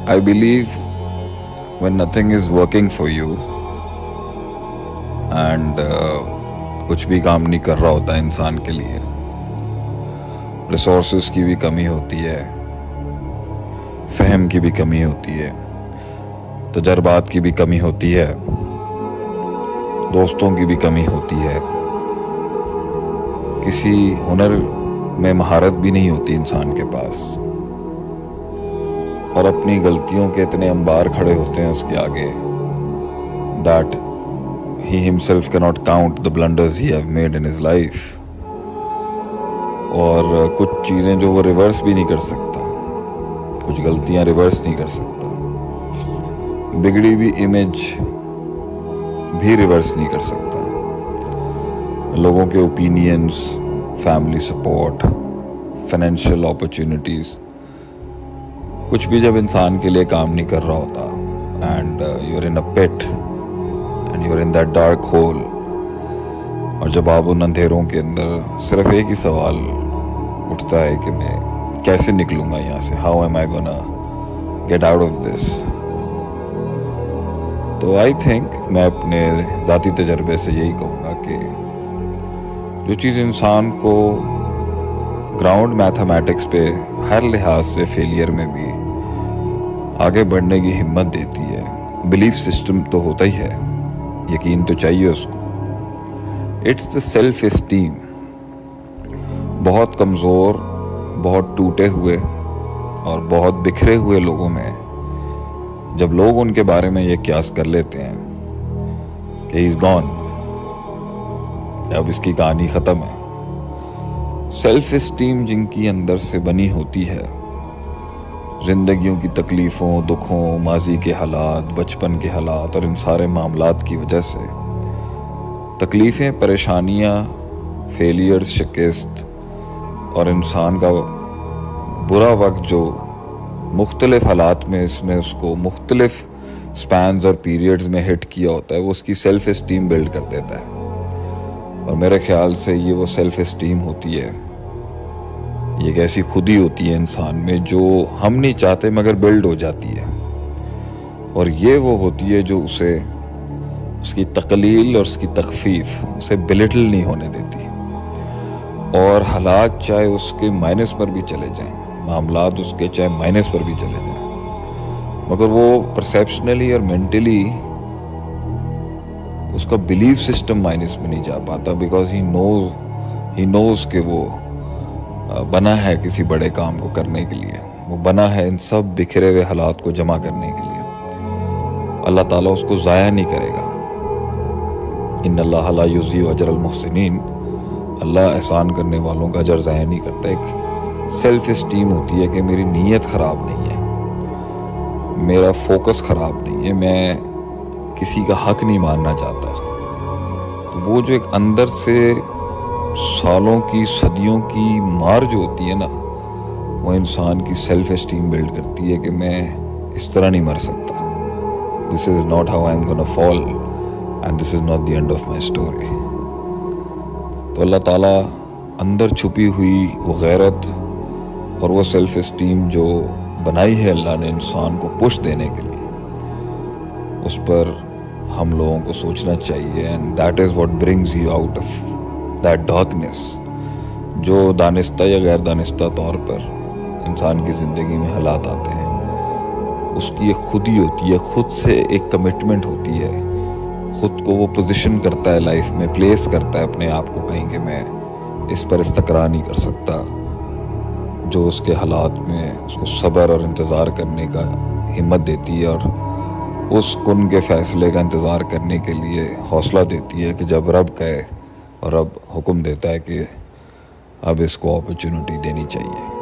I believe when nothing is working for you and कुछ भी काम नहीं कर रहा होता इंसान के लिए, रिसोर्सेज की भी कमी होती है, फहम की भी कमी होती है, तजर्बात की भी कमी होती है, दोस्तों की भी कमी होती है, किसी हुनर में महारत भी नहीं होती इंसान के पास, और अपनी गलतियों के इतने अंबार खड़े होते हैं उसके आगे that he himself cannot count the blunders he have made in his life. और कुछ चीज़ें जो वो रिवर्स भी नहीं कर सकता, कुछ गलतियां रिवर्स नहीं कर सकता, बिगड़ी हुई इमेज भी रिवर्स नहीं कर सकता, लोगों के opinions, family support, financial opportunities, कुछ भी जब इंसान के लिए काम नहीं कर रहा होता and you are in a pit and you are in that dark hole, और जब आप उन अंधेरों के अंदर सिर्फ एक ही सवाल उठता है कि मैं कैसे निकलूँगा यहाँ से, how am I gonna get out of this. तो आई थिंक मैं अपने ज़ाती तजर्बे से यही कहूँगा कि जो चीज़ इंसान को ग्राउंड मैथमेटिक्स पे हर लिहाज से फेलियर में भी आगे बढ़ने की हिम्मत देती है, बिलीफ सिस्टम तो होता ही है, यकीन तो चाहिए उसको, इट्स द सेल्फ एस्टीम। बहुत कमज़ोर, बहुत टूटे हुए और बहुत बिखरे हुए लोगों में जब लोग उनके बारे में ये क्यास कर लेते हैं कि ही इज़ गॉन, अब इसकी कहानी ख़त्म है, सेल्फ एस्टीम जिनकी अंदर से बनी होती है, ज़िंदगियों की तकलीफ़ों, दुखों, माजी के हालात, बचपन के हालात और इन सारे मामलात की वजह से तकलीफ़ें, परेशानियाँ, फेलियर्स, शिकस्त और इंसान का बुरा वक्त जो मुख्तलिफ़ हालात में इसमें उसको मुख्तलिफ़ स्पैन्स और पीरियड्स में हिट किया होता है, वो उसकी सेल्फ़ एस्टीम बिल्ड कर देता है। और मेरे ख्याल से ये वो सेल्फ़ एस्टीम होती है, ये एक ऐसी खुदी होती है इंसान में जो हम नहीं चाहते मगर बिल्ड हो जाती है, और ये वो होती है जो उसे उसकी तकलील और उसकी तखफीफ उसे बिलिटल नहीं होने देती, और हालात चाहे उसके माइनस पर भी चले जाएं, मामलात उसके चाहे माइनस पर भी चले जाएं, मगर वो परसेप्शनली और मेंटली उसका बिलीफ सिस्टम माइनस में नहीं जा पाता, बिकॉज ही नोज कि वो बना है किसी बड़े काम को करने के लिए, वो बना है इन सब बिखरे हुए हालात को जमा करने के लिए। अल्लाह ताला उसको ज़ाया नहीं करेगा, इन्नल्लाह ला युज़ीउ अजरल मुहसिनीन, अल्लाह एहसान करने वालों का अजर ज़ाया नहीं करता। एक सेल्फ एस्टीम होती है कि मेरी नीयत ख़राब नहीं है, मेरा फोकस ख़राब नहीं है, मैं किसी का हक नहीं मानना चाहता। तो वो जो एक अंदर से सालों की, सदियों की मार जो होती है ना, वो इंसान की सेल्फ एस्टीम बिल्ड करती है कि मैं इस तरह नहीं मर सकता, this is not how I am gonna fall and this is not the end of my story. तो अल्लाह ताला अंदर छुपी हुई वो गैरत और वो सेल्फ एस्टीम जो बनाई है अल्लाह ने इंसान को पुश देने के लिए, उस पर हम लोगों को सोचना चाहिए, and that is what brings you out of that darkness जो दानिस्ता या गैर दानिस्ता तौर पर इंसान की ज़िंदगी में हालात आते हैं। उसकी एक खुदी होती है, खुद से एक कमिटमेंट होती है, खुद को वो पोजीशन करता है लाइफ में, प्लेस करता है अपने आप को कहीं कि मैं इस पर इस्तकरार नहीं कर सकता, जो उसके हालात में उसको सब्र और इंतज़ार करने का हिम्मत देती है, और उस कुन के फ़ैसले का इंतज़ार करने के लिए हौसला देती है कि जब रब कहे और रब हुक्म देता है कि अब इसको अपॉर्चुनिटी देनी चाहिए।